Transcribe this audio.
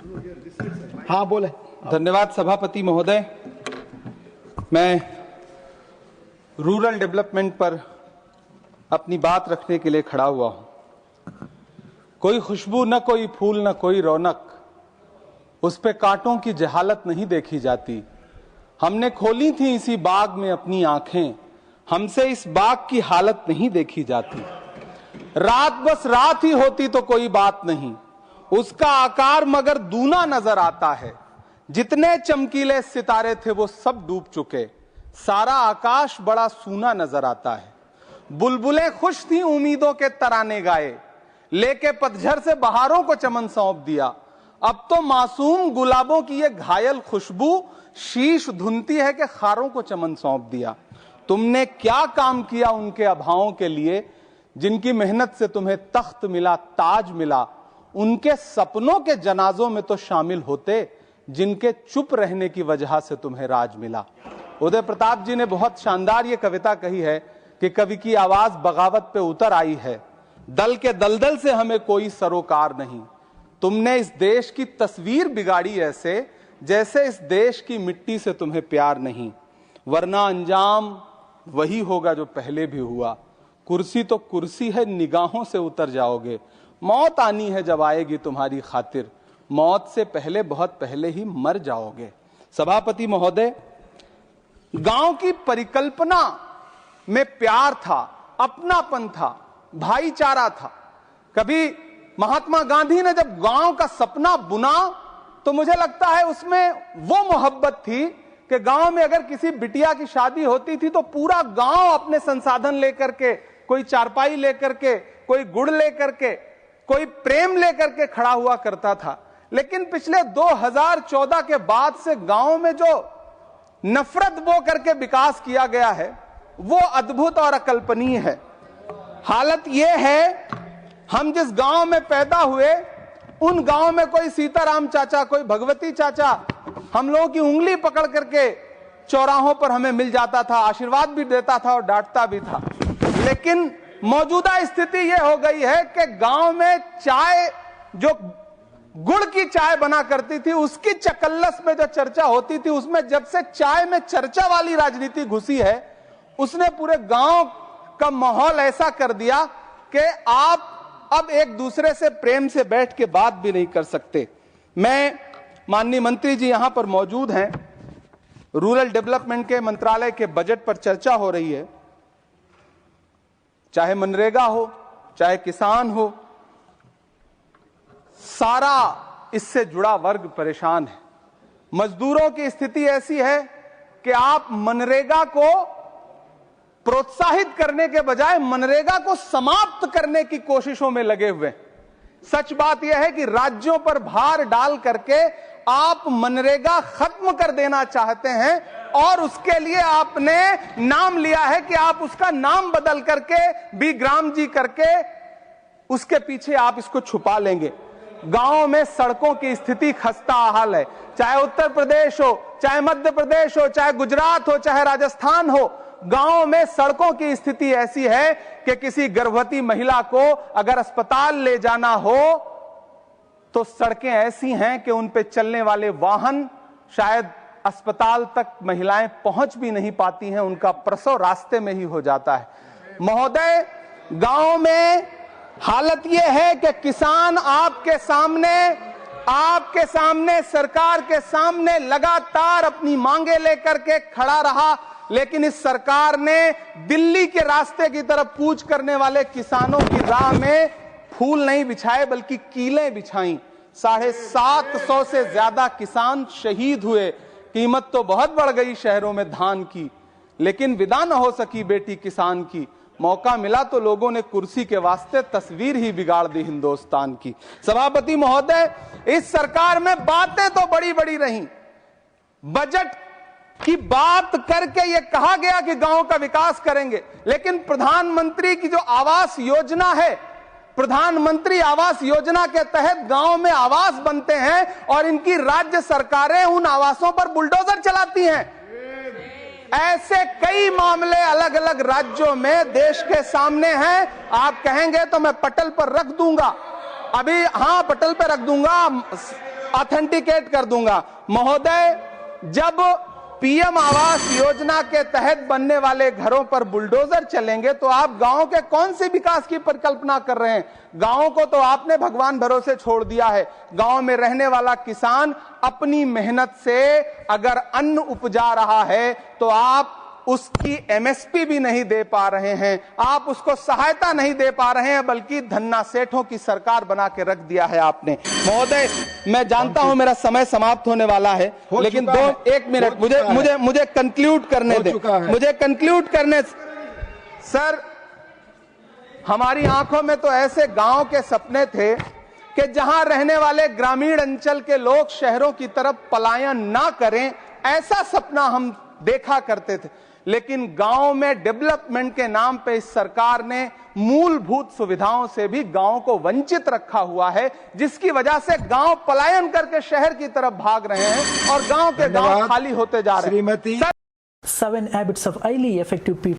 हाँ बोले। धन्यवाद सभापति महोदय। मैं रूरल डेवलपमेंट पर अपनी बात रखने के लिए खड़ा हुआ हूं। कोई खुशबू न कोई फूल न कोई रौनक, उस पे कांटों की जहालत नहीं देखी जाती। हमने खोली थी इसी बाग में अपनी आंखें, हमसे इस बाग की हालत नहीं देखी जाती। रात बस रात ही होती तो कोई बात नहीं, उसका आकार मगर दूना नजर आता है। जितने चमकीले सितारे थे वो सब डूब चुके, सारा आकाश बड़ा सूना नजर आता है। बुलबुलें खुश थी उम्मीदों के तराने गाए, लेके पतझड़ से बहारों को चमन सौंप दिया। अब तो मासूम गुलाबों की ये घायल खुशबू शीश धुनती है कि खारों को चमन सौंप दिया। तुमने क्या काम किया उनके अभावों के लिए, जिनकी मेहनत से तुम्हें तख्त मिला, ताज मिला। उनके सपनों के जनाजों में तो शामिल होते, जिनके चुप रहने की वजह से तुम्हें राज मिला। उदय प्रताप जी ने बहुत शानदार ये कविता कही है कि कवि की आवाज बगावत पे उतर आई है, दल के दलदल से हमें कोई सरोकार नहीं। तुमने इस देश की तस्वीर बिगाड़ी ऐसे, जैसे इस देश की मिट्टी से तुम्हें प्यार नहीं। वरना अंजाम वही होगा जो पहले भी हुआ। कुर्सी तो कुर्सी है, निगाहों से उतर जाओगे। मौत आनी है जब आएगी तुम्हारी खातिर, मौत से पहले बहुत पहले ही मर जाओगे। सभापति महोदय, गांव की परिकल्पना में प्यार था, अपनापन था, भाईचारा था। कभी महात्मा गांधी ने जब गांव का सपना बुना तो मुझे लगता है उसमें वो मोहब्बत थी कि गांव में अगर किसी बिटिया की शादी होती थी तो पूरा गांव अपने संसाधन लेकर के, कोई चारपाई लेकर के, कोई गुड़ लेकर के, कोई प्रेम लेकर के खड़ा हुआ करता था। लेकिन पिछले 2014 के बाद से गांव में जो नफरत बो करके विकास किया गया है वो अद्भुत और अकल्पनीय है। हालत यह है, हम जिस गांव में पैदा हुए उन गांव में कोई सीताराम चाचा, कोई भगवती चाचा हम लोगों की उंगली पकड़ करके चौराहों पर हमें मिल जाता था, आशीर्वाद भी देता था और डांटता भी था। लेकिन मौजूदा स्थिति यह हो गई है कि गांव में चाय, जो गुड़ की चाय बना करती थी, उसकी चकल्लस में जो चर्चा होती थी, उसमें जब से चाय में चर्चा वाली राजनीति घुसी है, उसने पूरे गांव का माहौल ऐसा कर दिया कि आप अब एक दूसरे से प्रेम से बैठ के बात भी नहीं कर सकते। मैं, माननीय मंत्री जी यहां पर मौजूद हैं, रूरल डेवलपमेंट के मंत्रालय के बजट पर चर्चा हो रही है। चाहे मनरेगा हो, चाहे किसान हो, सारा इससे जुड़ा वर्ग परेशान है। मजदूरों की स्थिति ऐसी है कि आप मनरेगा को प्रोत्साहित करने के बजाय मनरेगा को समाप्त करने की कोशिशों में लगे हुए। सच बात यह है कि राज्यों पर भार डाल करके आप मनरेगा खत्म कर देना चाहते हैं और उसके लिए आपने नाम लिया है कि आप उसका नाम बदल करके बीग्राम जी करके उसके पीछे आप इसको छुपा लेंगे। गांव में सड़कों की स्थिति खस्ता हाल है, चाहे उत्तर प्रदेश हो, चाहे मध्य प्रदेश हो, चाहे गुजरात हो, चाहे राजस्थान हो। गांव में सड़कों की स्थिति ऐसी है कि किसी गर्भवती महिला को अगर अस्पताल ले जाना हो तो सड़कें ऐसी हैं कि उन पे चलने वाले वाहन शायद अस्पताल तक महिलाएं पहुंच भी नहीं पाती हैं, उनका प्रसव रास्ते में ही हो जाता है। महोदय, गांव में हालत यह है कि किसान आपके सामने सरकार के सामने लगातार अपनी मांगे लेकर के खड़ा रहा, लेकिन इस सरकार ने दिल्ली के रास्ते की तरफ कूच करने वाले किसानों की राह में फूल नहीं बिछाए बल्कि कीलें बिछाई। 750 से ज्यादा किसान शहीद हुए। कीमत तो बहुत बढ़ गई शहरों में धान की, लेकिन विदा न हो सकी बेटी किसान की। मौका मिला तो लोगों ने कुर्सी के वास्ते तस्वीर ही बिगाड़ दी हिंदुस्तान की। सभापति महोदय, इस सरकार में बातें तो बड़ी बड़ी रही। बजट की बात करके यह कहा गया कि गांव का विकास करेंगे, लेकिन प्रधानमंत्री की जो आवास योजना है, प्रधानमंत्री आवास योजना के तहत गांव में आवास बनते हैं और इनकी राज्य सरकारें उन आवासों पर बुलडोजर चलाती हैं। ऐसे कई मामले अलग अलग राज्यों में देश के सामने हैं। आप कहेंगे तो मैं पटल पर रख दूंगा, अभी हाँ पटल पर रख दूंगा। ऑथेंटिकेट कर दूंगा। महोदय, जब पीएम आवास योजना के तहत बनने वाले घरों पर बुलडोजर चलेंगे तो आप गांव के कौन से विकास की परिकल्पना कर रहे हैं? गांव को तो आपने भगवान भरोसे छोड़ दिया है। गांव में रहने वाला किसान अपनी मेहनत से अगर अन्न उपजा रहा है तो आप उसकी एमएसपी भी नहीं दे पा रहे हैं, आप उसको सहायता नहीं दे पा रहे हैं, बल्कि धन्ना सेठों की सरकार बना के रख दिया है आपने। महोदय, मैं जानता हूं मेरा समय समाप्त होने वाला है, लेकिन एक मिनट मुझे कंक्लूड करने दें, मुझे कंक्लूड करने। सर, हमारी आंखों में तो ऐसे गांव के सपने थे कि जहां रहने वाले ग्रामीण अंचल के लोग शहरों की तरफ पलायन ना करें, ऐसा सपना हम देखा करते थे। लेकिन गांव में डेवलपमेंट के नाम पे इस सरकार ने मूलभूत सुविधाओं से भी गांव को वंचित रखा हुआ है, जिसकी वजह से गांव पलायन करके शहर की तरफ भाग रहे हैं और गांव के गांव खाली होते जा रहे हैं। 7 habits of highly effective people.